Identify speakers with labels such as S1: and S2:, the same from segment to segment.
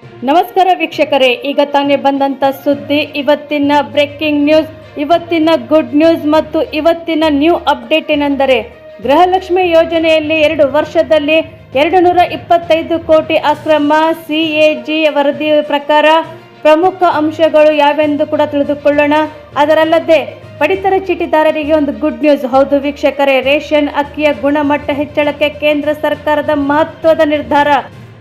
S1: ನಮಸ್ಕಾರ ವೀಕ್ಷಕರೇ, ಈಗ ತಾನೇ ಬಂದಂತ ಸುದ್ದಿ, ಇವತ್ತಿನ ಬ್ರೇಕಿಂಗ್ ನ್ಯೂಸ್, ಇವತ್ತಿನ ಗುಡ್ ನ್ಯೂಸ್ ಮತ್ತು ಇವತ್ತಿನ ನ್ಯೂ ಅಪ್ಡೇಟ್ ಏನೆಂದರೆ ಗೃಹಲಕ್ಷ್ಮಿ ಯೋಜನೆಯಲ್ಲಿ 2 ವರ್ಷದಲ್ಲಿ 225 ಕೋಟಿ ಅಕ್ರಮ. ಸಿಎಜಿ ವರದಿ ಪ್ರಕಾರ ಪ್ರಮುಖ ಅಂಶಗಳು ಯಾವೆಂದು ಕೂಡ ತಿಳಿದುಕೊಳ್ಳೋಣ. ಅದರಲ್ಲದೆ ಪಡಿತರ ಚೀಟಿದಾರರಿಗೆ ಒಂದು ಗುಡ್ ನ್ಯೂಸ್. ಹೌದು ವೀಕ್ಷಕರೇ, ರೇಷನ್ ಅಕ್ಕಿಯ ಗುಣಮಟ್ಟ ಹೆಚ್ಚಳಕ್ಕೆ ಕೇಂದ್ರ ಸರ್ಕಾರದ ಮಹತ್ವದ ನಿರ್ಧಾರ.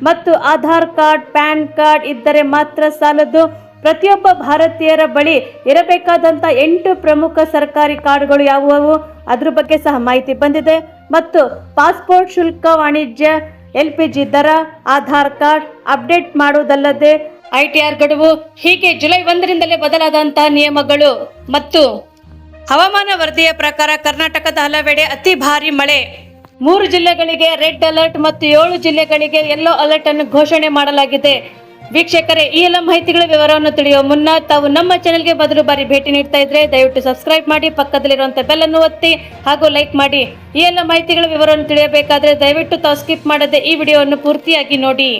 S1: ಮತ್ತು ಆಧಾರ್ ಕಾರ್ಡ್, ಪ್ಯಾನ್ ಕಾರ್ಡ್ ಇದ್ದರೆ ಮಾತ್ರ ಸಾಲದು. ಪ್ರತಿಯೊಬ್ಬ ಭಾರತೀಯರ ಬಳಿ ಇರಬೇಕಾದಂಥ 8 ಪ್ರಮುಖ ಸರ್ಕಾರಿ ಕಾರ್ಡ್ಗಳು ಯಾವುವು, ಅದ್ರ ಬಗ್ಗೆ ಸಹ ಮಾಹಿತಿ ಬಂದಿದೆ. ಮತ್ತು ಪಾಸ್ಪೋರ್ಟ್ ಶುಲ್ಕ, ವಾಣಿಜ್ಯ, LPG ದರ, ಆಧಾರ್ ಕಾರ್ಡ್ ಅಪ್ಡೇಟ್ ಮಾಡುವುದಲ್ಲದೆ ITR ಗಡುವು, ಹೀಗೆ ಜುಲೈ 1ರಿಂದಲೇ ಬದಲಾದಂತಹ ನಿಯಮಗಳು. ಮತ್ತು ಹವಾಮಾನ ವರದಿಯ ಪ್ರಕಾರ ಕರ್ನಾಟಕದ ಹಲವೆಡೆ ಅತಿ ಭಾರಿ ಮಳೆ. 3 ಜಿಲ್ಲೆಗಳಿಗೆ ರೆಡ್ ಅಲರ್ಟ್ ಮತ್ತು 7 ಜಿಲ್ಲೆಗಳಿಗೆ ಯೆಲ್ಲೋ ಅಲರ್ಟ್ ಅನ್ನು ಘೋಷಣೆ ಮಾಡಲಾಗಿದೆ. ವೀಕ್ಷಕರೇ, ಈ ಎಲ್ಲ ಮಾಹಿತಿಗಳ ವಿವರವನ್ನು ತಿಳಿಯುವ ಮುನ್ನ ತಾವು ನಮ್ಮ ಚಾನೆಲ್ಗೆ ಮೊದಲು ಬಾರಿ ಭೇಟಿ ನೀಡ್ತಾ ಇದ್ರೆ ದಯವಿಟ್ಟು ಸಬ್ಸ್ಕ್ರೈಬ್ ಮಾಡಿ, ಪಕ್ಕದಲ್ಲಿರುವಂಥ ಬೆಲ್ ಅನ್ನು ಒತ್ತಿ ಹಾಗೂ ಲೈಕ್ ಮಾಡಿ. ಈ ಎಲ್ಲ ಮಾಹಿತಿಗಳ ವಿವರವನ್ನು ತಿಳಿಯಬೇಕಾದ್ರೆ ದಯವಿಟ್ಟು ತಾವು ಸ್ಕಿಪ್ ಮಾಡದೆ ಈ ವಿಡಿಯೋವನ್ನು ಪೂರ್ತಿಯಾಗಿ ನೋಡಿ.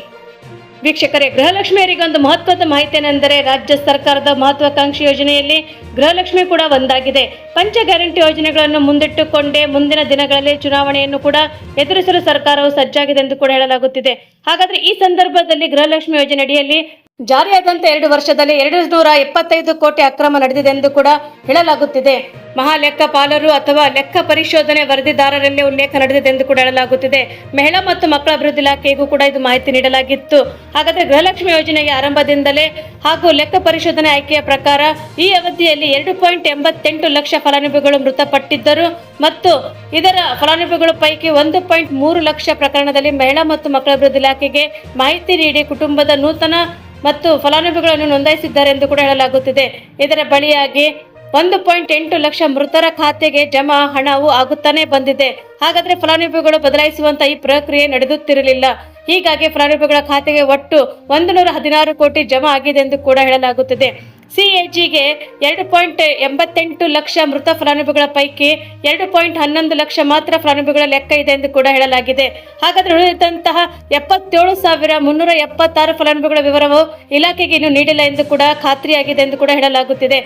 S1: ವೀಕ್ಷಕರೇ, ಗೃಹಲಕ್ಷ್ಮಿಯರಿಗೆ ಒಂದು ಮಹತ್ವದ ಮಾಹಿತಿ ಏನೆಂದರೆ ರಾಜ್ಯ ಸರ್ಕಾರದ ಮಹತ್ವಾಕಾಂಕ್ಷಿ ಯೋಜನೆಯಲ್ಲಿ ಗೃಹಲಕ್ಷ್ಮಿ ಕೂಡ ಒಂದಾಗಿದೆ. ಪಂಚ ಗ್ಯಾರಂಟಿ ಯೋಜನೆಗಳನ್ನು ಮುಂದಿಟ್ಟುಕೊಂಡೇ ಮುಂದಿನ ದಿನಗಳಲ್ಲಿ ಚುನಾವಣೆಯನ್ನು ಕೂಡ ಎದುರಿಸಲು ಸರ್ಕಾರವು ಸಜ್ಜಾಗಿದೆ ಎಂದು ಕೂಡ ಹೇಳಲಾಗುತ್ತಿದೆ. ಹಾಗಾದ್ರೆ ಈ ಸಂದರ್ಭದಲ್ಲಿ ಗೃಹಲಕ್ಷ್ಮಿ ಯೋಜನೆ ಅಡಿಯಲ್ಲಿ ಜಾರಿಯಾದಂತ 2 ವರ್ಷದಲ್ಲಿ 225 ಕೋಟಿ ಅಕ್ರಮ ನಡೆದಿದೆ ಎಂದು ಕೂಡ ಹೇಳಲಾಗುತ್ತಿದೆ. ಮಹಾಲೆಕ್ಕಪಾಲರು ಅಥವಾ ಲೆಕ್ಕ ಪರಿಶೋಧನೆ ವರದಿದಾರರಲ್ಲಿ ಉಲ್ಲೇಖ ನಡೆದಿದೆ ಎಂದು ಕೂಡ ಹೇಳಲಾಗುತ್ತಿದೆ. ಮಹಿಳಾ ಮತ್ತು ಮಕ್ಕಳ ಅಭಿವೃದ್ಧಿ ಇಲಾಖೆಗೂ ಕೂಡ ಇದು ಮಾಹಿತಿ ನೀಡಲಾಗಿತ್ತು. ಹಾಗಾದ್ರೆ ಗೃಹಲಕ್ಷ್ಮಿ ಯೋಜನೆಗೆ ಆರಂಭದಿಂದಲೇ ಹಾಗೂ ಲೆಕ್ಕ ಪರಿಶೋಧನೆ ಆಯ್ಕೆಯ ಪ್ರಕಾರ ಈ ಅವಧಿಯಲ್ಲಿ 2.88 ಲಕ್ಷ ಫಲಾನುಭವಿಗಳು ಮೃತಪಟ್ಟಿದ್ದರು. ಮತ್ತು ಇದರ ಫಲಾನುಭವಿಗಳ ಪೈಕಿ 1.3 ಲಕ್ಷ ಪ್ರಕರಣದಲ್ಲಿ ಮಹಿಳಾ ಮತ್ತು ಮಕ್ಕಳ ಅಭಿವೃದ್ಧಿ ಇಲಾಖೆಗೆ ಮಾಹಿತಿ ನೀಡಿ ಕುಟುಂಬದ ನೂತನ ಮತ್ತು ಫಲಾನುಭವಿಗಳನ್ನು ನೋಂದಾಯಿಸಿದ್ದಾರೆ ಎಂದು ಕೂಡ ಹೇಳಲಾಗುತ್ತಿದೆ. ಇದರ ಬಳಿಯಾಗಿ 1.8 ಲಕ್ಷ ಮೃತರ ಖಾತೆಗೆ ಜಮಾ ಹಣವು ಆಗುತ್ತಾನೆ ಬಂದಿದೆ. ಹಾಗಾದ್ರೆ ಫಲಾನುಭವಿಗಳು ಬದಲಾಯಿಸುವಂತ ಈ ಪ್ರಕ್ರಿಯೆ ನಡೆಯುತ್ತಿರಲಿಲ್ಲ. ಹೀಗಾಗಿ ಫಲಾನುಭವಿಗಳ ಖಾತೆಗೆ ಒಟ್ಟು 116 ಕೋಟಿ ಜಮಾ ಆಗಿದೆ ಎಂದು ಕೂಡ ಹೇಳಲಾಗುತ್ತಿದೆ. ಸಿಎಜಿಗೆ 2.88 ಲಕ್ಷ ಮೃತ ಫಲಾನುಭವಿಗಳ ಪೈಕಿ 2.11 ಲಕ್ಷ ಮಾತ್ರ ಫಲಾನುಭವಿಗಳ ಲೆಕ್ಕ ಇದೆ ಎಂದು ಕೂಡ ಹೇಳಲಾಗಿದೆ. ಹಾಗಾದ್ರೆ ಉಳಿದಂತಹ 77,376 ಫಲಾನುಭವಿಗಳ ವಿವರವು ಇಲಾಖೆಗೆ ಇನ್ನೂ ನೀಡಿಲ್ಲ ಎಂದು ಕೂಡ ಖಾತ್ರಿಯಾಗಿದೆ ಎಂದು ಕೂಡ ಹೇಳಲಾಗುತ್ತಿದೆ.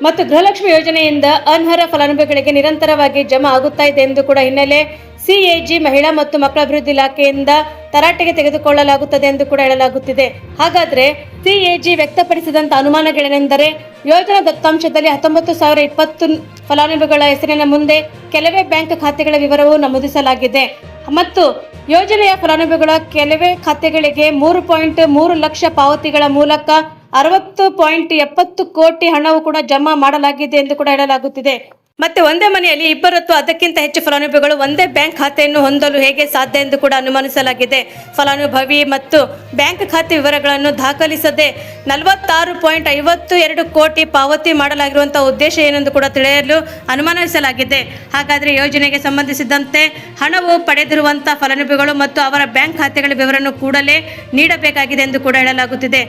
S1: ಮತ್ತು ಗೃಹಲಕ್ಷ್ಮಿ ಯೋಜನೆಯಿಂದ ಅನರ್ಹ ಫಲಾನುಭವಿಗಳಿಗೆ ನಿರಂತರವಾಗಿ ಜಮಾ ಆಗುತ್ತಾ ಇದೆ ಎಂದು ಕೂಡ ಹಿನ್ನೆಲೆ ಸಿಎಜಿ ಮಹಿಳಾ ಮತ್ತು ಮಕ್ಕಳ ಅಭಿವೃದ್ಧಿ ಇಲಾಖೆಯಿಂದ ತರಾಟೆಗೆ ತೆಗೆದುಕೊಳ್ಳಲಾಗುತ್ತದೆ ಎಂದು ಕೂಡ ಹೇಳಲಾಗುತ್ತಿದೆ. ಹಾಗಾದ್ರೆ ಸಿಎಜಿ ವ್ಯಕ್ತಪಡಿಸಿದಂತ ಅನುಮಾನಗಳೇನೆಂದರೆ ಯೋಜನಾ ದತ್ತಾಂಶದಲ್ಲಿ 19,020 ಫಲಾನುಭವಿಗಳ ಹೆಸರಿನ ಮುಂದೆ ಕೆಲವೇ ಬ್ಯಾಂಕ್ ಖಾತೆಗಳ ವಿವರವು ನಮೂದಿಸಲಾಗಿದೆ. ಮತ್ತು ಯೋಜನೆಯ ಫಲಾನುಭವಿಗಳ ಕೆಲವೇ ಖಾತೆಗಳಿಗೆ 3.3 ಲಕ್ಷ ಪಾವತಿಗಳ ಮೂಲಕ 60.70 ಕೋಟಿ ಹಣವು ಕೂಡ ಜಮಾ ಮಾಡಲಾಗಿದೆ ಎಂದು ಕೂಡ ಹೇಳಲಾಗುತ್ತಿದೆ. ಮತ್ತೆ ಒಂದೇ ಮನೆಯಲ್ಲಿ 2 ಅಥವಾ ಅದಕ್ಕಿಂತ ಹೆಚ್ಚು ಫಲಾನುಭವಿಗಳು ಒಂದೇ ಬ್ಯಾಂಕ್ ಖಾತೆಯನ್ನು ಹೊಂದಲು ಹೇಗೆ ಸಾಧ್ಯ ಎಂದು ಕೂಡ ಅನುಮಾನಿಸಲಾಗಿದೆ. ಫಲಾನುಭವಿ ಮತ್ತು ಬ್ಯಾಂಕ್ ಖಾತೆ ವಿವರಗಳನ್ನು ದಾಖಲಿಸದೆ 46.52 ಕೋಟಿ ಪಾವತಿ ಮಾಡಲಾಗಿರುವಂತಹ ಉದ್ದೇಶ ಏನೆಂದು ಕೂಡ ತಿಳಿಯಲು ಅನುಮಾನಿಸಲಾಗಿದೆ. ಹಾಗಾದರೆ ಯೋಜನೆಗೆ ಸಂಬಂಧಿಸಿದಂತೆ ಹಣವು ಪಡೆದಿರುವಂತಹ ಫಲಾನುಭವಿಗಳು ಮತ್ತು ಅವರ ಬ್ಯಾಂಕ್ ಖಾತೆಗಳ ವಿವರವನ್ನು ಕೂಡಲೇ ನೀಡಬೇಕಾಗಿದೆ ಎಂದು ಕೂಡ ಹೇಳಲಾಗುತ್ತಿದೆ.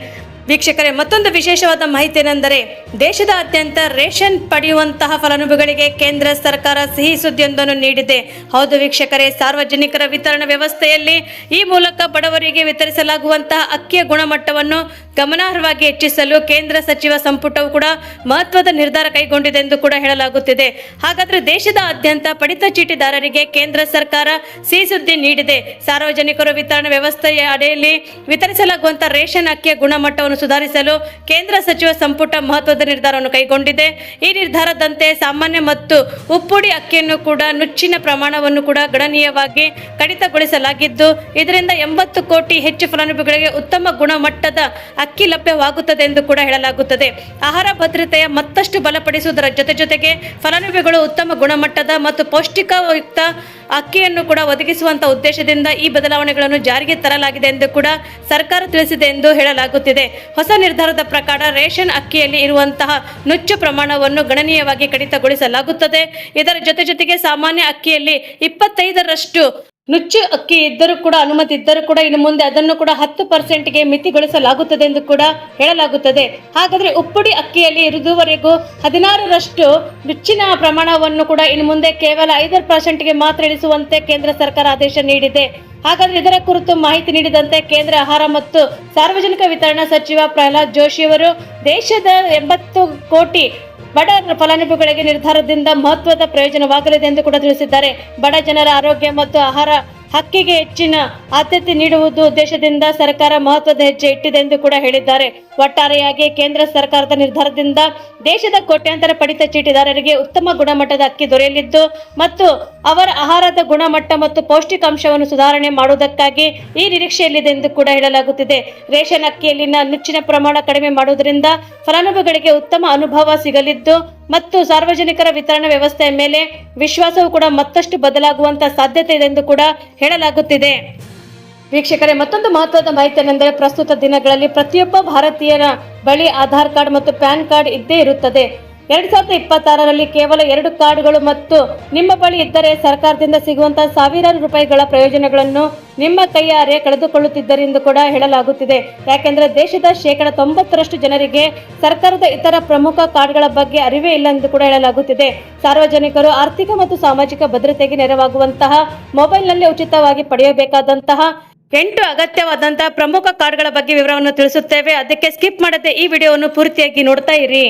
S1: ವೀಕ್ಷಕರೇ, ಮತ್ತೊಂದು ವಿಶೇಷವಾದ ಮಾಹಿತಿ ಏನೆಂದರೆ ದೇಶದಾದ್ಯಂತ ರೇಷನ್ ಪಡೆಯುವಂತಹ ಫಲಾನುಭವಿಗಳಿಗೆ ಕೇಂದ್ರ ಸರ್ಕಾರ ಸಿಹಿ ಸುದ್ದಿಯೊಂದನ್ನು ನೀಡಿದೆ. ಹೌದು ವೀಕ್ಷಕರೇ, ಸಾರ್ವಜನಿಕರ ವಿತರಣಾ ವ್ಯವಸ್ಥೆಯಲ್ಲಿ ಈ ಮೂಲಕ ಬಡವರಿಗೆ ವಿತರಿಸಲಾಗುವಂತಹ ಅಕ್ಕಿಯ ಗುಣಮಟ್ಟವನ್ನು ಗಮನಾರ್ಹವಾಗಿ ಹೆಚ್ಚಿಸಲು ಕೇಂದ್ರ ಸಚಿವ ಸಂಪುಟವು ಕೂಡ ಮಹತ್ವದ ನಿರ್ಧಾರ ಕೈಗೊಂಡಿದೆ ಎಂದು ಕೂಡ ಹೇಳಲಾಗುತ್ತಿದೆ. ಹಾಗಾದ್ರೆ ದೇಶದಾದ್ಯಂತ ಪಡಿತರ ಚೀಟಿದಾರರಿಗೆ ಕೇಂದ್ರ ಸರ್ಕಾರ ಸಿಹಿ ಸುದ್ದಿ ನೀಡಿದೆ. ಸಾರ್ವಜನಿಕರು ವಿತರಣಾ ವ್ಯವಸ್ಥೆಯ ಅಡಿಯಲ್ಲಿ ವಿತರಿಸಲಾಗುವಂತಹ ರೇಷನ್ ಅಕ್ಕಿಯ ಗುಣಮಟ್ಟವನ್ನು ಸುಧಾರಿಸಲು ಕೇಂದ್ರ ಸಚಿವ ಸಂಪುಟ ಮಹತ್ವದ ನಿರ್ಧಾರವನ್ನು ಕೈಗೊಂಡಿದೆ. ಈ ನಿರ್ಧಾರದಂತೆ ಸಾಮಾನ್ಯ ಮತ್ತು ಉಪ್ಪುಡಿ ಅಕ್ಕಿಯನ್ನು ಕೂಡ ನುಚ್ಚಿನ ಪ್ರಮಾಣವನ್ನು ಕೂಡ ಗಣನೀಯವಾಗಿ ಕಡಿತಗೊಳಿಸಲಾಗಿದ್ದು ಇದರಿಂದ 80 ಕೋಟಿ ಹೆಚ್ಚು ಫಲಾನುಭವಿಗಳಿಗೆ ಉತ್ತಮ ಗುಣಮಟ್ಟದ ಅಕ್ಕಿ ಲಭ್ಯವಾಗುತ್ತದೆ ಎಂದು ಕೂಡ ಹೇಳಲಾಗುತ್ತದೆ. ಆಹಾರ ಭದ್ರತೆಯ ಮತ್ತಷ್ಟು ಬಲಪಡಿಸುವುದರ ಜೊತೆಗೆ ಫಲಾನುಭವಿಗಳು ಉತ್ತಮ ಗುಣಮಟ್ಟದ ಮತ್ತು ಪೌಷ್ಟಿಕಯುಕ್ತ ಅಕ್ಕಿಯನ್ನು ಕೂಡ ಒದಗಿಸುವಂತಹ ಉದ್ದೇಶದಿಂದ ಈ ಬದಲಾವಣೆಗಳನ್ನು ಜಾರಿಗೆ ತರಲಾಗಿದೆ ಎಂದು ಕೂಡ ಸರ್ಕಾರ ತಿಳಿಸಿದೆ ಎಂದು ಹೇಳಲಾಗುತ್ತಿದೆ. ಹೊಸ ನಿರ್ಧಾರದ ಪ್ರಕಾರ ರೇಷನ್ ಅಕ್ಕಿಯಲ್ಲಿ ಇರುವಂತಹ ನುಚ್ಚು ಪ್ರಮಾಣವನ್ನು ಗಣನೀಯವಾಗಿ ಕಡಿತಗೊಳಿಸಲಾಗುತ್ತದೆ. ಇದರ ಜೊತೆಗೆ ಸಾಮಾನ್ಯ ಅಕ್ಕಿಯಲ್ಲಿ 25% ನುಚ್ಚು ಅಕ್ಕಿ ಇದ್ದರೂ ಕೂಡ ಅನುಮತಿ ಇದ್ದರೂ ಕೂಡ ಇನ್ನು ಮುಂದೆ ಅದನ್ನು ಕೂಡ 10%ಗೆ ಮಿತಿಗೊಳಿಸಲಾಗುತ್ತದೆ ಎಂದು ಕೂಡ ಹೇಳಲಾಗುತ್ತದೆ. ಹಾಗಾದ್ರೆ ಉಪ್ಪುಡಿ ಅಕ್ಕಿಯಲ್ಲಿ ಇದುವರೆಗೂ 16ರಷ್ಟು ನುಚ್ಚಿನ ಪ್ರಮಾಣವನ್ನು ಕೂಡ ಇನ್ನು ಮುಂದೆ ಕೇವಲ 5%ಗೆ ಮಾತ್ರ ಇಳಿಸುವಂತೆ ಕೇಂದ್ರ ಸರ್ಕಾರ ಆದೇಶ ನೀಡಿದೆ. ಹಾಗಾದ್ರೆ ಇದರ ಕುರಿತು ಮಾಹಿತಿ ನೀಡಿದಂತೆ ಕೇಂದ್ರ ಆಹಾರ ಮತ್ತು ಸಾರ್ವಜನಿಕ ವಿತರಣಾ ಸಚಿವ ಪ್ರಹ್ಲಾದ್ ಜೋಶಿ ಅವರು ದೇಶದ 80 ಕೋಟಿ ಬಡ ಫಲಾನುಭವಿಗಳಿಗೆ ನಿರ್ಧಾರದಿಂದ ಮಹತ್ವದ ಪ್ರಯೋಜನವಾಗಲಿದೆ ಎಂದು ಕೂಡ ತಿಳಿಸಿದ್ದಾರೆ. ಬಡ ಜನರ ಆರೋಗ್ಯ ಮತ್ತು ಆಹಾರ ಹಕ್ಕಿಗೆ ಹೆಚ್ಚಿನ ಆದ್ಯತೆ ನೀಡುವುದು ಉದ್ದೇಶದಿಂದ ಸರ್ಕಾರ ಮಹತ್ವದ ಹೆಜ್ಜೆ ಇಟ್ಟಿದೆ ಎಂದು ಕೂಡ ಹೇಳಿದ್ದಾರೆ. ಒಟ್ಟಾರೆಯಾಗಿ ಕೇಂದ್ರ ಸರ್ಕಾರದ ನಿರ್ಧಾರದಿಂದ ದೇಶದ ಕೋಟ್ಯಾಂತರ ಪಡಿತ ಚೀಟಿದಾರರಿಗೆ ಉತ್ತಮ ಗುಣಮಟ್ಟದ ಅಕ್ಕಿ ದೊರೆಯಲಿದ್ದು ಮತ್ತು ಅವರ ಆಹಾರದ ಗುಣಮಟ್ಟ ಮತ್ತು ಪೌಷ್ಟಿಕಾಂಶವನ್ನು ಸುಧಾರಣೆ ಮಾಡುವುದಕ್ಕಾಗಿ ಈ ನಿರೀಕ್ಷೆಯಲ್ಲಿದೆ ಎಂದು ಕೂಡ ಹೇಳಲಾಗುತ್ತಿದೆ. ರೇಷನ್ ಅಕ್ಕಿಯಲ್ಲಿನ ನುಚ್ಚಿನ ಪ್ರಮಾಣ ಕಡಿಮೆ ಮಾಡುವುದರಿಂದ ಫಲಾನುಭವಿಗಳಿಗೆ ಉತ್ತಮ ಅನುಭವ ಸಿಗಲಿದ್ದು ಮತ್ತು ಸಾರ್ವಜನಿಕರ ವಿತರಣಾ ವ್ಯವಸ್ಥೆಯ ಮೇಲೆ ವಿಶ್ವಾಸವೂ ಕೂಡ ಮತ್ತಷ್ಟು ಬದಲಾಗುವಂತ ಸಾಧ್ಯತೆ ಇದೆ ಎಂದು ಕೂಡ ಹೇಳಲಾಗುತ್ತಿದೆ. ವೀಕ್ಷಕರೇ, ಮತ್ತೊಂದು ಮಹತ್ವದ ಮಾಹಿತಿ ಏನೆಂದರೆ ಪ್ರಸ್ತುತ ದಿನಗಳಲ್ಲಿ ಪ್ರತಿಯೊಬ್ಬ ಭಾರತೀಯರ ಬಳಿ ಆಧಾರ್ ಕಾರ್ಡ್ ಮತ್ತು ಪ್ಯಾನ್ ಕಾರ್ಡ್ ಇದ್ದೇ ಇರುತ್ತದೆ. 2026ರಲ್ಲಿ ಕೇವಲ 2 ಕಾರ್ಡ್ಗಳು ಮತ್ತು ನಿಮ್ಮ ಬಳಿ ಇದ್ದರೆ ಸರ್ಕಾರದಿಂದ ಸಿಗುವಂತಹ ಸಾವಿರಾರು ರೂಪಾಯಿಗಳ ಪ್ರಯೋಜನಗಳನ್ನು ನಿಮ್ಮ ಕೈಯಾರೆ ಕಳೆದುಕೊಳ್ಳುತ್ತಿದ್ದಾರೆ ಎಂದು ಕೂಡ ಹೇಳಲಾಗುತ್ತಿದೆ. ಯಾಕೆಂದರೆ ದೇಶದ 90% ಜನರಿಗೆ ಸರ್ಕಾರದ ಇತರ ಪ್ರಮುಖ ಕಾರ್ಡ್ಗಳ ಬಗ್ಗೆ ಅರಿವೇ ಇಲ್ಲ ಎಂದು ಕೂಡ ಹೇಳಲಾಗುತ್ತಿದೆ. ಸಾರ್ವಜನಿಕರು ಆರ್ಥಿಕ ಮತ್ತು ಸಾಮಾಜಿಕ ಭದ್ರತೆಗೆ ನೆರವಾಗುವಂತಹ ಮೊಬೈಲ್ನಲ್ಲಿ ಉಚಿತವಾಗಿ ಪಡೆಯಬೇಕಾದಂತಹ 8 ಅಗತ್ಯವಾದಂತಹ ಪ್ರಮುಖ ಕಾರ್ಡ್ಗಳ ಬಗ್ಗೆ ವಿವರವನ್ನು ತಿಳಿಸುತ್ತೇವೆ. ಅದಕ್ಕೆ ಸ್ಕಿಪ್ ಮಾಡದೆ ಈ ವಿಡಿಯೋವನ್ನು ಪೂರ್ತಿಯಾಗಿ ನೋಡ್ತಾ ಇರಿ.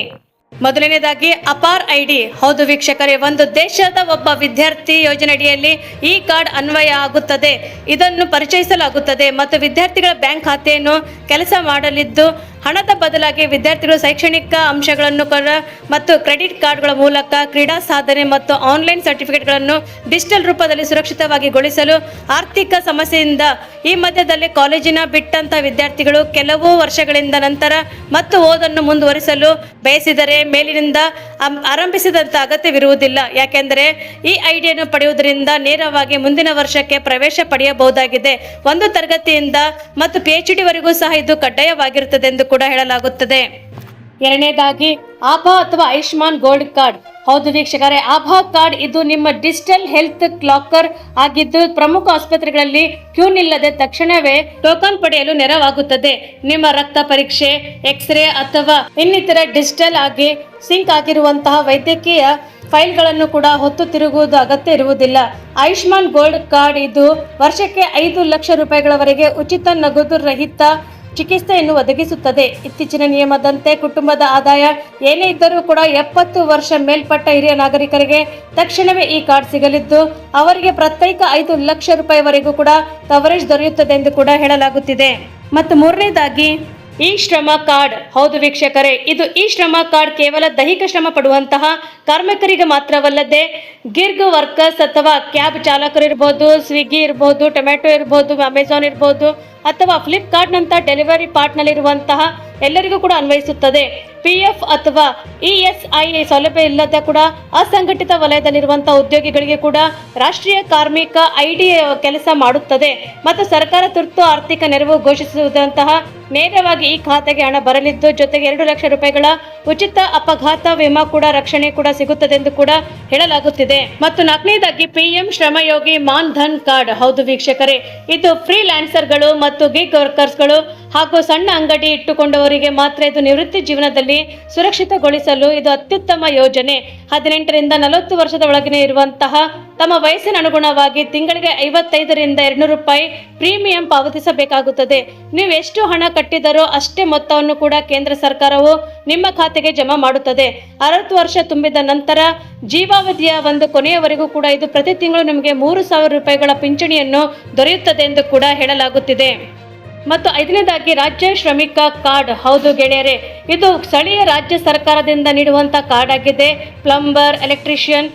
S1: ಮೊದಲನೇದಾಗಿ ಅಪಾರ್ ಐಡಿ. ಹೌದು ವೀಕ್ಷಕರೇ, ಒಂದು ದೇಶದ ಒಬ್ಬ ವಿದ್ಯಾರ್ಥಿ ಯೋಜನೆಯಡಿಯಲ್ಲಿ ಈ ಕಾರ್ಡ್ ಅನ್ವಯ ಆಗುತ್ತದೆ. ಇದನ್ನು ಪರಿಚಯಿಸಲಾಗುತ್ತದೆ ಮತ್ತು ವಿದ್ಯಾರ್ಥಿಗಳ ಬ್ಯಾಂಕ್ ಖಾತೆಯನ್ನು ಕೆಲಸ ಮಾಡಲಿದ್ದು ಹಣದ ಬದಲಾಗಿ ವಿದ್ಯಾರ್ಥಿಗಳು ಶೈಕ್ಷಣಿಕ ಅಂಶಗಳನ್ನು ಮತ್ತು ಕ್ರೆಡಿಟ್ ಕಾರ್ಡ್ಗಳ ಮೂಲಕ ಕ್ರೀಡಾ ಸಾಧನೆ ಮತ್ತು ಆನ್ಲೈನ್ ಸರ್ಟಿಫಿಕೇಟ್ಗಳನ್ನು ಡಿಜಿಟಲ್ ರೂಪದಲ್ಲಿ ಸುರಕ್ಷಿತವಾಗಿ ಗೊಳಿಸಲು ಆರ್ಥಿಕ ಸಮಸ್ಯೆಯಿಂದ ಈ ಮಧ್ಯದಲ್ಲಿ ಕಾಲೇಜಿನ ಬಿಟ್ಟಂತ ವಿದ್ಯಾರ್ಥಿಗಳು ಕೆಲವು ವರ್ಷಗಳಿಂದ ನಂತರ ಮತ್ತು ಓದನ್ನು ಮುಂದುವರಿಸಲು ಬಯಸಿದರೆ ಮೇಲಿನಿಂದ ಆರಂಭಿಸಿದಂತ ಅಗತ್ಯವಿರುವುದಿಲ್ಲ. ಯಾಕೆಂದರೆ ಈ ಐಡಿಯನ್ನು ಪಡೆಯುವುದರಿಂದ ನೇರವಾಗಿ ಮುಂದಿನ ವರ್ಷಕ್ಕೆ ಪ್ರವೇಶ ಪಡೆಯಬಹುದಾಗಿದೆ. 1 ತರಗತಿಯಿಂದ ಮತ್ತು PhD ವರೆಗೂ ಸಹ ಇದು ಕಡ್ಡಾಯವಾಗಿರುತ್ತದೆ ಎಂದು ಕೂಡ ಹೇಳಲಾಗುತ್ತದೆ. ಎರಡನೇದಾಗಿ ಆಭಾ ಅಥವಾ ಆಯುಷ್ಮಾನ್ ಗೋಲ್ಡ್ ಕಾರ್ಡ್. ಹೌದು ವೀಕ್ಷಕರೇ, ಆಭಾ ಕಾರ್ಡ್ ಇದು ನಿಮ್ಮ ಡಿಜಿಟಲ್ ಹೆಲ್ತ್ ಲಾಕರ್ ಆಗಿದ್ದು ಪ್ರಮುಖ ಆಸ್ಪತ್ರೆಗಳಲ್ಲಿ ಕ್ಯೂ ನಿಲ್ಲದೆ ತಕ್ಷಣವೇ ಟೋಕನ್ ಪಡೆಯಲು ನೆರವಾಗುತ್ತದೆ. ನಿಮ್ಮ ರಕ್ತ ಪರೀಕ್ಷೆ, ಎಕ್ಸ್ರೇ ಅಥವಾ ಇನ್ನಿತರ ಡಿಜಿಟಲ್ ಆಗಿ ಸಿಂಕ್ ಆಗಿರುವಂತಹ ವೈದ್ಯಕೀಯ ಫೈಲ್ಗಳನ್ನು ಕೂಡ ಹೊತ್ತು ತಿರುಗುವುದು ಅಗತ್ಯ ಇರುವುದಿಲ್ಲ. ಆಯುಷ್ಮಾನ್ ಗೋಲ್ಡ್ ಕಾರ್ಡ್ ಇದು ವರ್ಷಕ್ಕೆ 5 ಲಕ್ಷ ರೂಪಾಯಿಗಳವರೆಗೆ ಉಚಿತ ನಗದು ರಹಿತ ಚಿಕಿತ್ಸೆಯನ್ನು ಒದಗಿಸುತ್ತದೆ. ಇತ್ತೀಚಿನ ನಿಯಮದಂತೆ ಕುಟುಂಬದ ಆದಾಯ ಏನೇ ಇದ್ದರೂ ಕೂಡ 70 ವರ್ಷ ಮೇಲ್ಪಟ್ಟ ಹಿರಿಯ ನಾಗರಿಕರಿಗೆ ತಕ್ಷಣವೇ ಈ ಕಾರ್ಡ್ ಸಿಗಲಿದ್ದು ಅವರಿಗೆ ಪ್ರತ್ಯೇಕ 5 ಲಕ್ಷ ರೂಪಾಯಿವರೆಗೂ ಕೂಡ ಕವರೇಜ್ ದೊರೆಯುತ್ತದೆ ಎಂದು ಕೂಡ ಹೇಳಲಾಗುತ್ತಿದೆ. ಮತ್ತು ಮೂರನೇದಾಗಿ ಈ ಶ್ರಮ ಕಾರ್ಡ್. ಹೌದು ವೀಕ್ಷಕರೇ, ಇದು ಈ ಶ್ರಮ ಕಾರ್ಡ್ ಕೇವಲ ದೈಹಿಕ ಶ್ರಮ ಪಡುವಂತಹ ಕಾರ್ಮಿಕರಿಗೆ ಮಾತ್ರವಲ್ಲದೆ ಗಿಗ್ ವರ್ಕರ್ಸ್ ಅಥವಾ ಕ್ಯಾಬ್ ಚಾಲಕರು ಇರಬಹುದು, ಸ್ವಿಗ್ಗಿ ಇರಬಹುದು, ಟೊಮ್ಯಾಟೊ ಇರಬಹುದು, ಅಮೆಜಾನ್ ಇರಬಹುದು ಅಥವಾ ಫ್ಲಿಪ್ಕಾರ್ಟ್ ನಂತ ಡೆಲಿವರಿ ಪಾರ್ಟ್ನಲ್ಲಿರುವಂತಹ ಎಲ್ಲರಿಗೂ ಕೂಡ ಅನ್ವಯಿಸುತ್ತದೆ. PF ಅಥವಾ ESI ಸೌಲಭ್ಯ ಇಲ್ಲದ ಕೂಡ ಅಸಂಘಟಿತ ವಲಯದಲ್ಲಿರುವಂತಹ ಉದ್ಯೋಗಿಗಳಿಗೆ ಕೂಡ ರಾಷ್ಟ್ರೀಯ ಕಾರ್ಮಿಕ ID ಕೆಲಸ ಮಾಡುತ್ತದೆ ಮತ್ತು ಸರ್ಕಾರ ತುರ್ತು ಆರ್ಥಿಕ ನೆರವು ಘೋಷಿಸುವಂತಹ ನೇರವಾಗಿ ಈ ಖಾತೆಗೆ ಹಣ ಬರಲಿದ್ದು ಜೊತೆಗೆ 2 ಲಕ್ಷ ರೂಪಾಯಿಗಳ ಉಚಿತ ಅಪಘಾತ ವಿಮಾ ಕೂಡ ರಕ್ಷಣೆ ಕೂಡ ಸಿಗುತ್ತದೆ ಎಂದು ಕೂಡ ಹೇಳಲಾಗುತ್ತಿದೆ. ಮತ್ತು 4ನೇದಾಗಿ PM ಶ್ರಮಯೋಗಿ ಮಾನ್ ಧನ್ ಕಾರ್ಡ್. ಹೌದು ವೀಕ್ಷಕರೇ, ಇದು ಫ್ರೀಲ್ಯಾನ್ಸರ್ಗಳು ಮತ್ತು ಗಿಗ್ ವರ್ಕರ್ಸ್ಗಳು ಹಾಗೂ ಸಣ್ಣ ಅಂಗಡಿ ಇಟ್ಟುಕೊಂಡವರಿಗೆ ಮಾತ್ರ ಇದು ನಿವೃತ್ತಿ ಜೀವನದಲ್ಲಿ ಸುರಕ್ಷಿತಗೊಳಿಸಲು ಇದು ಅತ್ಯುತ್ತಮ ಯೋಜನೆ. 18 ರಿಂದ 40 ವರ್ಷದ ಒಳಗಿನ ಇರುವಂತಹ ತಮ್ಮ ವಯಸ್ಸಿನ ಅನುಗುಣವಾಗಿ ತಿಂಗಳಿಗೆ 55 ರಿಂದ 200 ರೂಪಾಯಿ ಪ್ರೀಮಿಯಂ ಪಾವತಿಸಬೇಕಾಗುತ್ತದೆ. ನೀವು ಎಷ್ಟು ಹಣ ಕಟ್ಟಿದರೋ ಅಷ್ಟೇ ಮೊತ್ತವನ್ನು ಕೂಡ ಕೇಂದ್ರ ಸರ್ಕಾರವು ನಿಮ್ಮ ಖಾತೆಗೆ ಜಮಾ ಮಾಡುತ್ತದೆ. 60 ವರ್ಷ ತುಂಬಿದ ನಂತರ ಜೀವಾವಧಿಯ ಕೊನೆಯವರೆಗೂ ಕೂಡ ಇದು ಪ್ರತಿ ತಿಂಗಳು ನಿಮಗೆ 3,000 ರೂಪಾಯಿಗಳ ಪಿಂಚಣಿಯನ್ನು ದೊರೆಯುತ್ತದೆ ಎಂದು ಕೂಡ ಹೇಳಲಾಗುತ್ತಿದೆ. ಮತ್ತು 5ನೇದಾಗಿ ರಾಜ್ಯ ಶ್ರಮಿಕ ಕಾರ್ಡ್. ಹೌದು ಗೆಳೆಯರೇ, ಇದು ಸ್ಥಳೀಯ ರಾಜ್ಯ ಸರ್ಕಾರದಿಂದ ನೀಡುವಂತಹ ಕಾರ್ಡ್ ಆಗಿದೆ. ಪ್ಲಂಬರ್, ಎಲೆಕ್ಟ್ರಿಷಿಯನ್,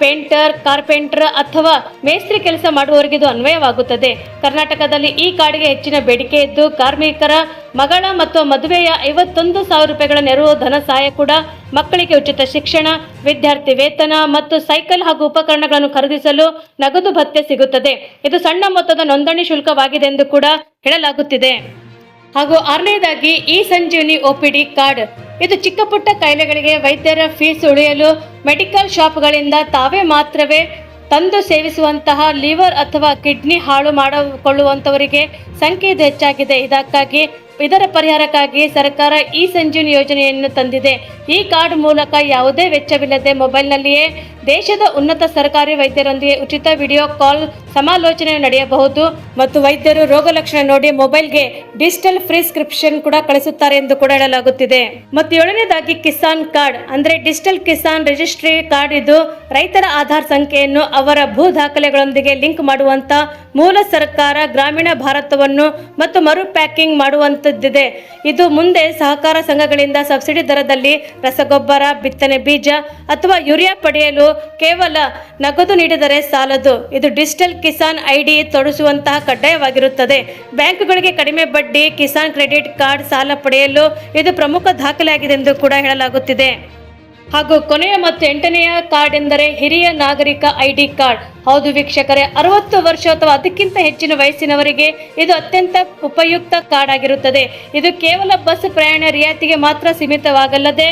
S1: ಪೇಂಟರ್, ಕಾರ್ಪೆಂಟರ್ ಅಥವಾ ಮೇಸ್ತ್ರಿ ಕೆಲಸ ಮಾಡುವವರಿಗೆ ಇದು ಅನ್ವಯವಾಗುತ್ತದೆ. ಕರ್ನಾಟಕದಲ್ಲಿ ಈ ಕಾರ್ಡ್ಗೆ ಹೆಚ್ಚಿನ ಬೇಡಿಕೆ ಇದ್ದು ಕಾರ್ಮಿಕರ ಮಗಳ ಮತ್ತು ಮದುವೆಯ 51,000 ರೂಪಾಯಿಗಳ ನೆರವು ಧನ ಸಹಾಯ ಕೂಡ, ಮಕ್ಕಳಿಗೆ ಉಚಿತ ಶಿಕ್ಷಣ, ವಿದ್ಯಾರ್ಥಿ ವೇತನ ಮತ್ತು ಸೈಕಲ್ ಹಾಗೂ ಉಪಕರಣಗಳನ್ನು ಖರೀದಿಸಲು ನಗದು ಭತ್ಯೆ ಸಿಗುತ್ತದೆ. ಇದು ಸಣ್ಣ ಮೊತ್ತದ ನೋಂದಣಿ ಶುಲ್ಕವಾಗಿದೆ ಎಂದು ಕೂಡ ಹೇಳಲಾಗುತ್ತಿದೆ. ಹಾಗೂ 6ನೇದಾಗಿ ಈ ಸಂಜೀವಿನಿ OPD ಕಾರ್ಡ್. ಇದು ಚಿಕ್ಕ ಪುಟ್ಟ ಕಾಯಿಲೆಗಳಿಗೆ ವೈದ್ಯರ ಫೀಸ್ ಉಳಿಯಲು ಮೆಡಿಕಲ್ ಶಾಪ್ಗಳಿಂದ ತಾವೇ ಮಾತ್ರವೇ ತಂದು ಸೇವಿಸುವಂತಹ ಲಿವರ್ ಅಥವಾ ಕಿಡ್ನಿ ಹಾಳು ಮಾಡಿಕೊಳ್ಳುವಂತವರಿಗೆ ಸಂಖ್ಯೆ ಇದು ಹೆಚ್ಚಾಗಿದೆ. ಇದರ ಪರಿಹಾರಕ್ಕಾಗಿ ಸರ್ಕಾರ ಇ ಸಂಜೀವಿನಿ ಯೋಜನೆಯನ್ನು ತಂದಿದೆ. ಈ ಕಾರ್ಡ್ ಮೂಲಕ ಯಾವುದೇ ವೆಚ್ಚವಿಲ್ಲದೆ ಮೊಬೈಲ್ನಲ್ಲಿಯೇ ದೇಶದ ಉನ್ನತ ಸರ್ಕಾರಿ ವೈದ್ಯರೊಂದಿಗೆ ಉಚಿತ ವಿಡಿಯೋ ಕಾಲ್ ಸಮಾಲೋಚನೆ ನಡೆಯಬಹುದು ಮತ್ತು ವೈದ್ಯರು ರೋಗ ಲಕ್ಷಣ ನೋಡಿ ಮೊಬೈಲ್ಗೆ ಡಿಜಿಟಲ್ ಪ್ರಿಸ್ಕ್ರಿಪ್ಷನ್ ಕೂಡ ಕಳಿಸುತ್ತಾರೆ ಎಂದು ಕೂಡ ಹೇಳಲಾಗುತ್ತಿದೆ. ಮತ್ತು 7ನೇದಾಗಿ ಕಿಸಾನ್ ಕಾರ್ಡ್ ಅಂದ್ರೆ ಡಿಜಿಟಲ್ ಕಿಸಾನ್ ರಿಜಿಸ್ಟ್ರಿ ಕಾರ್ಡ್. ಇದು ರೈತರ ಆಧಾರ್ ಸಂಖ್ಯೆಯನ್ನು ಅವರ ಭೂ ದಾಖಲೆಗಳೊಂದಿಗೆ ಲಿಂಕ್ ಮಾಡುವಂತ ಮೂಲ ಸರ್ಕಾರ ಗ್ರಾಮೀಣ ಭಾರತವನ್ನು ಮತ್ತು ಮರು ಪ್ಯಾಕಿಂಗ್ ಮಾಡುವಂತದ್ದಿದೆ. ಇದು ಮುಂದೆ ಸಹಕಾರ ಸಂಘಗಳಿಂದ ಸಬ್ಸಿಡಿ ದರದಲ್ಲಿ ರಸಗೊಬ್ಬರ, ಬಿತ್ತನೆ ಬೀಜ ಅಥವಾ ಯೂರಿಯಾ ಪಡೆಯಲು ಕೇವಲ ನಗದು ನೀಡಿದರೆ ಸಾಲದು. ಇದು ಡಿಜಿಟಲ್ ಕಿಸಾನ್ ಐಡಿ ತೊಡಗಿಸುವಂತಹ ಕಡ್ಡಾಯವಾಗಿರುತ್ತದೆ. ಬ್ಯಾಂಕುಗಳಿಗೆ ಕಡಿಮೆ ಬಡ್ಡಿ ಕಿಸಾನ್ ಕ್ರೆಡಿಟ್ ಕಾರ್ಡ್ ಸಾಲ ಪಡೆಯಲು ಇದು ಪ್ರಮುಖ ದಾಖಲೆಯಾಗಿದೆ ಎಂದು ಕೂಡ ಹೇಳಲಾಗುತ್ತಿದೆ. ಹಾಗೂ ಕೊನೆಯ ಮತ್ತು 8ನೆಯ ಕಾರ್ಡ್ ಎಂದರೆ ಹಿರಿಯ ನಾಗರಿಕ ಐಡಿ ಕಾರ್ಡ್. ಹೌದು ವೀಕ್ಷಕರೇ, 60 ವರ್ಷ ಅಥವಾ ಅದಕ್ಕಿಂತ ಹೆಚ್ಚಿನ ವಯಸ್ಸಿನವರಿಗೆ ಇದು ಅತ್ಯಂತ ಉಪಯುಕ್ತ ಕಾರ್ಡ್ ಆಗಿರುತ್ತದೆ. ಇದು ಕೇವಲ ಬಸ್ ಪ್ರಯಾಣ ರಿಯಾಯಿತಿಗೆ ಮಾತ್ರ ಸೀಮಿತವಾಗಲ್ಲದೆ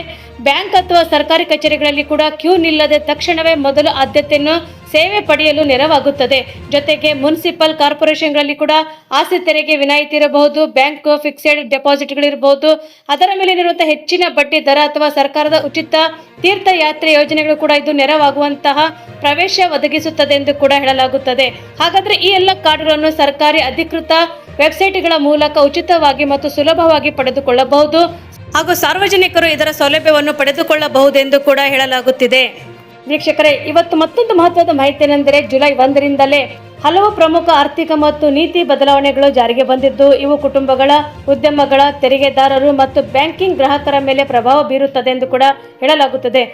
S1: ಬ್ಯಾಂಕ್ ಅಥವಾ ಸರ್ಕಾರಿ ಕಚೇರಿಗಳಲ್ಲಿ ಕೂಡ ಕ್ಯೂ ನಿಲ್ಲದೆ ತಕ್ಷಣವೇ ಮೊದಲು ಆದ್ಯತೆಯನ್ನು ಸೇವೆ ಪಡೆಯಲು ನೆರವಾಗುತ್ತದೆ. ಜೊತೆಗೆ ಮುನ್ಸಿಪಲ್ ಕಾರ್ಪೊರೇಷನ್ಗಳಲ್ಲಿ ಕೂಡ ಆಸ್ತಿ ತೆರಿಗೆ ವಿನಾಯಿತಿ ಇರಬಹುದು, ಬ್ಯಾಂಕ್ ಫಿಕ್ಸೆಡ್ ಡೆಪಾಸಿಟ್ಗಳಿರಬಹುದು, ಅದರ ಮೇಲೆ ಇರುವಂತಹ ಹೆಚ್ಚಿನ ಬಡ್ಡಿ ದರ ಅಥವಾ ಸರ್ಕಾರದ ಉಚಿತ ತೀರ್ಥಯಾತ್ರೆ ಯೋಜನೆಗಳು ಕೂಡ ಇದು ನೆರವಾಗುವಂತಹ ಪ್ರವೇಶ ಒದಗಿಸುತ್ತದೆ ಎಂದು ಕೂಡ ಹೇಳಲಾಗುತ್ತದೆ. ಹಾಗಾದ್ರೆ ಈ ಎಲ್ಲ ಕಾರ್ಡ್ಗಳನ್ನು ಸರ್ಕಾರಿ ಅಧಿಕೃತ ವೆಬ್ಸೈಟ್ಗಳ ಮೂಲಕ ಉಚಿತವಾಗಿ ಮತ್ತು ಸುಲಭವಾಗಿ ಪಡೆದುಕೊಳ್ಳಬಹುದು ಹಾಗೂ ಸಾರ್ವಜನಿಕರು ಇದರ ಸೌಲಭ್ಯವನ್ನು ಪಡೆದುಕೊಳ್ಳಬಹುದೆಂದು ಕೂಡ ಹೇಳಲಾಗುತ್ತಿದೆ. ವೀಕ್ಷಕರೇ, ಇವತ್ತು ಮತ್ತೊಂದು ಮಹತ್ವದ ಮಾಹಿತಿ ಏನೆಂದರೆ ಜುಲೈ 1ರಿಂದಲೇ ಹಲವು ಪ್ರಮುಖ ಆರ್ಥಿಕ ಮತ್ತು ನೀತಿ ಬದಲಾವಣೆಗಳು ಜಾರಿಗೆ ಬಂದಿದ್ದು ಇವು ಕುಟುಂಬಗಳ, ಉದ್ಯಮಗಳ, ತೆರಿಗೆದಾರರು ಮತ್ತು ಬ್ಯಾಂಕಿಂಗ್ ಗ್ರಾಹಕರ ಮೇಲೆ ಪ್ರಭಾವ ಬೀರುತ್ತದೆ ಎಂದು ಕೂಡ ಹೇಳಲಾಗುತ್ತದೆ.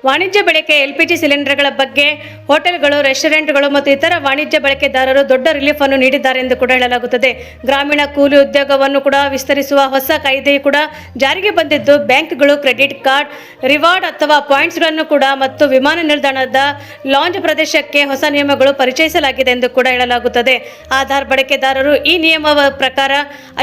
S1: ವಾಣಿಜ್ಯ ಬಳಕೆ LPG ಸಿಲಿಂಡರ್ಗಳ ಬಗ್ಗೆ ಹೋಟೆಲ್ಗಳು, ರೆಸ್ಟೋರೆಂಟ್ಗಳು ಮತ್ತು ಇತರ ವಾಣಿಜ್ಯ ಬಳಕೆದಾರರು ದೊಡ್ಡ ರಿಲೀಫ್ ಅನ್ನು ನೀಡಿದ್ದಾರೆ ಎಂದು ಕೂಡ ಹೇಳಲಾಗುತ್ತದೆ. ಗ್ರಾಮೀಣ ಕೂಲಿ ಉದ್ಯೋಗವನ್ನು ಕೂಡ ವಿಸ್ತರಿಸುವ ಹೊಸ ಕಾಯ್ದೆಯು ಕೂಡ ಜಾರಿಗೆ ಬಂದಿದ್ದು ಬ್ಯಾಂಕ್ಗಳು ಕ್ರೆಡಿಟ್ ಕಾರ್ಡ್, ರಿವಾರ್ಡ್ ಅಥವಾ ಪಾಯಿಂಟ್ಸ್ಗಳನ್ನು ಕೂಡ ಮತ್ತು ವಿಮಾನ ನಿಲ್ದಾಣದ ಲಾಂಜ್ ಪ್ರದೇಶಕ್ಕೆ ಹೊಸ ನಿಯಮಗಳು ಪರಿಚಯಿಸಲಾಗಿದೆ ಎಂದು ಕೂಡ ಹೇಳಲಾಗುತ್ತದೆ. ಆಧಾರ್ ಬಳಕೆದಾರರು ಈ ನಿಯಮದ ಪ್ರಕಾರ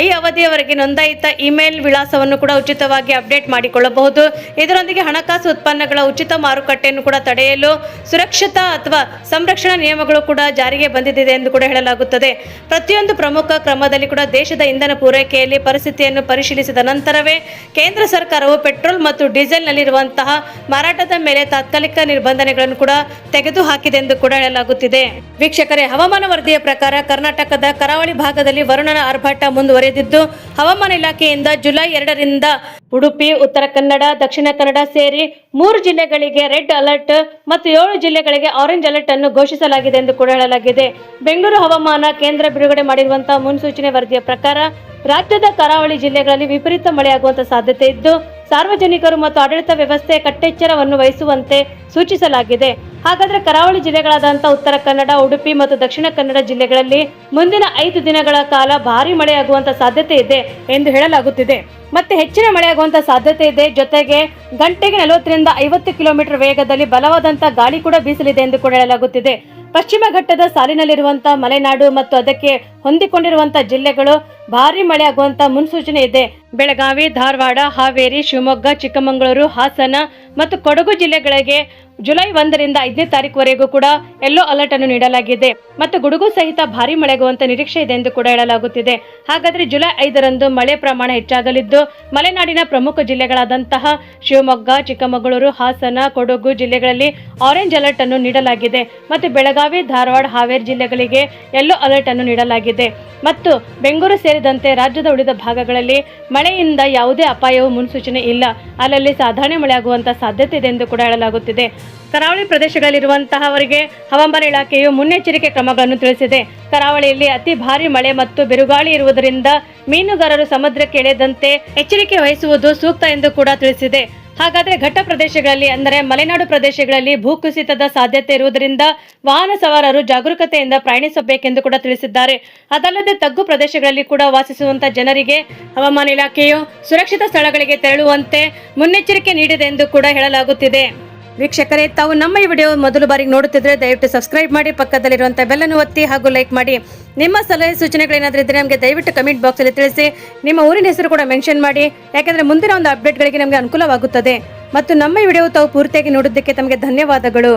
S1: ಈ ಅವಧಿಯವರೆಗೆ ನೋಂದಾಯಿತ ಇಮೇಲ್ ವಿಳಾಸವನ್ನು ಕೂಡ ಉಚಿತವಾಗಿ ಅಪ್ಡೇಟ್ ಮಾಡಿಕೊಳ್ಳಬಹುದು. ಇದರೊಂದಿಗೆ ಹಣಕಾಸು ಉತ್ಪನ್ನಗಳ ಉಚಿತ ಮಾರುಕಟ್ಟೆಯನ್ನು ಕೂಡ ತಡೆಯಲು ಸುರಕ್ಷತಾ ಅಥವಾ ಸಂರಕ್ಷಣಾ ನಿಯಮಗಳು ಕೂಡ ಜಾರಿಗೆ ಬಂದಿದೆ ಎಂದು ಕೂಡ ಹೇಳಲಾಗುತ್ತದೆ. ಪ್ರತಿಯೊಂದು ಪ್ರಮುಖ ಕ್ರಮದಲ್ಲಿ ಕೂಡ ದೇಶದ ಇಂಧನ ಪೂರೈಕೆಯಲ್ಲಿ ಪರಿಸ್ಥಿತಿಯನ್ನು ಪರಿಶೀಲಿಸಿದ ನಂತರವೇ ಕೇಂದ್ರ ಸರ್ಕಾರವು ಪೆಟ್ರೋಲ್ ಮತ್ತು ಡೀಸೆಲ್ನಲ್ಲಿರುವಂತಹ ಮಾರಾಟದ ಮೇಲೆ ತಾತ್ಕಾಲಿಕ ನಿರ್ಬಂಧನೆಗಳನ್ನು ಕೂಡ ತೆಗೆದುಹಾಕಿದೆ ಎಂದು ಕೂಡ ಹೇಳಲಾಗುತ್ತಿದೆ. ವೀಕ್ಷಕರೇ, ಹವಾಮಾನ ವರದಿಯ ಪ್ರಕಾರ ಕರ್ನಾಟಕದ ಕರಾವಳಿ ಭಾಗದಲ್ಲಿ ವರುಣನ ಆರ್ಭಟ ಮುಂದುವರೆದಿದ್ದು ಹವಾಮಾನ ಇಲಾಖೆಯಿಂದ ಜುಲೈ 2ರಿಂದ ಉಡುಪಿ, ಉತ್ತರ ಕನ್ನಡ, ದಕ್ಷಿಣ ಕನ್ನಡ ಸೇರಿ 3 ಜಿಲ್ಲೆಗಳಿಗೆ ರೆಡ್ ಅಲರ್ಟ್ ಮತ್ತು 7 ಜಿಲ್ಲೆಗಳಿಗೆ ಆರೆಂಜ್ ಅಲರ್ಟ್ ಅನ್ನು ಘೋಷಿಸಲಾಗಿದೆ ಎಂದು ಕೂಡ ಹೇಳಲಾಗಿದೆ. ಬೆಂಗಳೂರು ಹವಾಮಾನ ಕೇಂದ್ರ ಬಿಡುಗಡೆ ಮಾಡಿರುವಂತಹ ಮುನ್ಸೂಚನೆ ವರದಿಯ ಪ್ರಕಾರ ರಾಜ್ಯದ ಕರಾವಳಿ ಜಿಲ್ಲೆಗಳಲ್ಲಿ ವಿಪರೀತ ಮಳೆಯಾಗುವಂತಹ ಸಾಧ್ಯತೆ ಇದ್ದು ಸಾರ್ವಜನಿಕರು ಮತ್ತು ಆಡಳಿತ ವ್ಯವಸ್ಥೆ ಕಟ್ಟೆಚ್ಚರವನ್ನು ವಹಿಸುವಂತೆ ಸೂಚಿಸಲಾಗಿದೆ. ಹಾಗಾದ್ರೆ ಕರಾವಳಿ ಜಿಲ್ಲೆಗಳಾದಂತಹ ಉತ್ತರ ಕನ್ನಡ, ಉಡುಪಿ ಮತ್ತು ದಕ್ಷಿಣ ಕನ್ನಡ ಜಿಲ್ಲೆಗಳಲ್ಲಿ ಮುಂದಿನ 5 ದಿನಗಳ ಕಾಲ ಭಾರಿ ಮಳೆಯಾಗುವಂತಹ ಸಾಧ್ಯತೆ ಇದೆ ಎಂದು ಹೇಳಲಾಗುತ್ತಿದೆ. ಮತ್ತೆ ಹೆಚ್ಚಿನ ಮಳೆಯಾಗುವಂತಹ ಸಾಧ್ಯತೆ ಇದೆ. ಜೊತೆಗೆ ಗಂಟೆಗೆ 40ರಿಂದ 50 ಕಿಲೋಮೀಟರ್ ವೇಗದಲ್ಲಿ ಬಲವಾದಂತಹ ಗಾಳಿ ಕೂಡ ಬೀಸಲಿದೆ ಎಂದು ಕೂಡ ಹೇಳಲಾಗುತ್ತಿದೆ. ಪಶ್ಚಿಮ ಘಟ್ಟದ ಸಾಲಿನಲ್ಲಿರುವಂತಹ ಮಲೆನಾಡು ಮತ್ತು ಅದಕ್ಕೆ ಹೊಂದಿಕೊಂಡಿರುವಂತಹ ಜಿಲ್ಲೆಗಳು ಭಾರಿ ಮಳೆಯಾಗುವಂತಹ ಮುನ್ಸೂಚನೆ ಇದೆ. ಬೆಳಗಾವಿ, ಧಾರವಾಡ, ಹಾವೇರಿ, ಶಿವಮೊಗ್ಗ, ಚಿಕ್ಕಮಗಳೂರು, ಹಾಸನ ಮತ್ತು ಕೊಡಗು ಜಿಲ್ಲೆಗಳಿಗೆ ಜುಲೈ 1ರಿಂದ 5ನೇ ತಾರೀಕುವರೆಗೂ ಕೂಡ ಯೆಲ್ಲೋ ಅಲರ್ಟ್ ಅನ್ನು ನೀಡಲಾಗಿದೆ ಮತ್ತು ಗುಡುಗು ಸಹಿತ ಭಾರಿ ಮಳೆಯಾಗುವಂತ ನಿರೀಕ್ಷೆ ಇದೆ ಎಂದು ಕೂಡ ಹೇಳಲಾಗುತ್ತಿದೆ. ಹಾಗಾದ್ರೆ ಜುಲೈ 5ರಂದು ಮಳೆ ಪ್ರಮಾಣ ಹೆಚ್ಚಾಗಲಿದ್ದು ಮಲೆನಾಡಿನ ಪ್ರಮುಖ ಜಿಲ್ಲೆಗಳಾದಂತಹ ಶಿವಮೊಗ್ಗ, ಚಿಕ್ಕಮಗಳೂರು, ಹಾಸನ, ಕೊಡಗು ಜಿಲ್ಲೆಗಳಲ್ಲಿ ಆರೆಂಜ್ ಅಲರ್ಟ್ ಅನ್ನು ನೀಡಲಾಗಿದೆ ಮತ್ತು ಬೆಳಗಾವಿ, ಧಾರವಾಡ, ಹಾವೇರಿ ಜಿಲ್ಲೆಗಳಿಗೆ ಯೆಲ್ಲೋ ಅಲರ್ಟ್ ಅನ್ನು ನೀಡಲಾಗಿದೆ ಮತ್ತು ಬೆಂಗಳೂರು ಸೇರಿದಂತೆ ರಾಜ್ಯದ ಉಳಿದ ಭಾಗಗಳಲ್ಲಿ ಮಳೆಯಿಂದ ಯಾವುದೇ ಅಪಾಯವು ಮುನ್ಸೂಚನೆ ಇಲ್ಲ. ಅಲ್ಲಲ್ಲಿ ಸಾಧಾರಣ ಮಳೆಯಾಗುವಂತಹ ಸಾಧ್ಯತೆ ಇದೆ ಎಂದು ಕೂಡ ಹೇಳಲಾಗುತ್ತಿದೆ. ಕರಾವಳಿ ಪ್ರದೇಶಗಳಲ್ಲಿರುವಂತಹವರಿಗೆ ಹವಾಮಾನ ಇಲಾಖೆಯು ಮುನ್ನೆಚ್ಚರಿಕೆ ಕ್ರಮಗಳನ್ನು ತಿಳಿಸಿದೆ. ಕರಾವಳಿಯಲ್ಲಿ ಅತಿ ಭಾರಿ ಮಳೆ ಮತ್ತು ಬಿರುಗಾಳಿ ಇರುವುದರಿಂದ ಮೀನುಗಾರರು ಸಮುದ್ರಕ್ಕೆ ಇಳಿಯದಂತೆ ಎಚ್ಚರಿಕೆ ವಹಿಸುವುದು ಸೂಕ್ತ ಎಂದು ಕೂಡ ತಿಳಿಸಿದೆ. ಹಾಗಾದ್ರೆ ಘಟ್ಟ ಪ್ರದೇಶಗಳಲ್ಲಿ ಅಂದರೆ ಮಲೆನಾಡು ಪ್ರದೇಶಗಳಲ್ಲಿ ಭೂಕುಸಿತದ ಸಾಧ್ಯತೆ ಇರುವುದರಿಂದ ವಾಹನ ಸವಾರರು ಜಾಗರೂಕತೆಯಿಂದ ಪ್ರಯಾಣಿಸಬೇಕೆಂದು ಕೂಡ ತಿಳಿಸಿದ್ದಾರೆ. ಅದಲ್ಲದೆ ತಗ್ಗು ಪ್ರದೇಶಗಳಲ್ಲಿ ಕೂಡ ವಾಸಿಸುವಂತಹ ಜನರಿಗೆ ಹವಾಮಾನ ಇಲಾಖೆಯು ಸುರಕ್ಷಿತ ಸ್ಥಳಗಳಿಗೆ ತೆರಳುವಂತೆ ಮುನ್ನೆಚ್ಚರಿಕೆ ನೀಡಿದೆ ಎಂದು ಕೂಡ ಹೇಳಲಾಗುತ್ತಿದೆ. ವೀಕ್ಷಕರೇ, ತಾವು ನಮ್ಮ ಈ ವಿಡಿಯೋ ಮೊದಲು ಬಾರಿಗೆ ನೋಡುತ್ತಿದ್ರೆ ದಯವಿಟ್ಟು ಸಬ್ಸ್ಕ್ರೈಬ್ ಮಾಡಿ, ಪಕ್ಕದಲ್ಲಿರುವಂತಹ ಬೆಲ್ ಅನ್ನು ಒತ್ತಿ ಹಾಗೂ ಲೈಕ್ ಮಾಡಿ. ನಿಮ್ಮ ಸಲಹೆ ಸೂಚನೆಗಳೇನಾದರೂ ಇದ್ದರೆ ನಮಗೆ ದಯವಿಟ್ಟು ಕಮೆಂಟ್ ಬಾಕ್ಸ್ ಅಲ್ಲಿ ತಿಳಿಸಿ. ನಿಮ್ಮ ಊರಿನ ಹೆಸರು ಕೂಡ ಮೆನ್ಷನ್ ಮಾಡಿ, ಯಾಕಂದ್ರೆ ಮುಂದಿನ ಒಂದು ಅಪ್ಡೇಟ್ಗಳಿಗೆ ನಮಗೆ ಅನುಕೂಲವಾಗುತ್ತದೆ. ಮತ್ತು ನಮ್ಮ ಈ ವಿಡಿಯೋ ತಾವು ಪೂರ್ತಿಯಾಗಿ ನೋಡಿದ್ದಕ್ಕೆ ತಮಗೆ ಧನ್ಯವಾದಗಳು.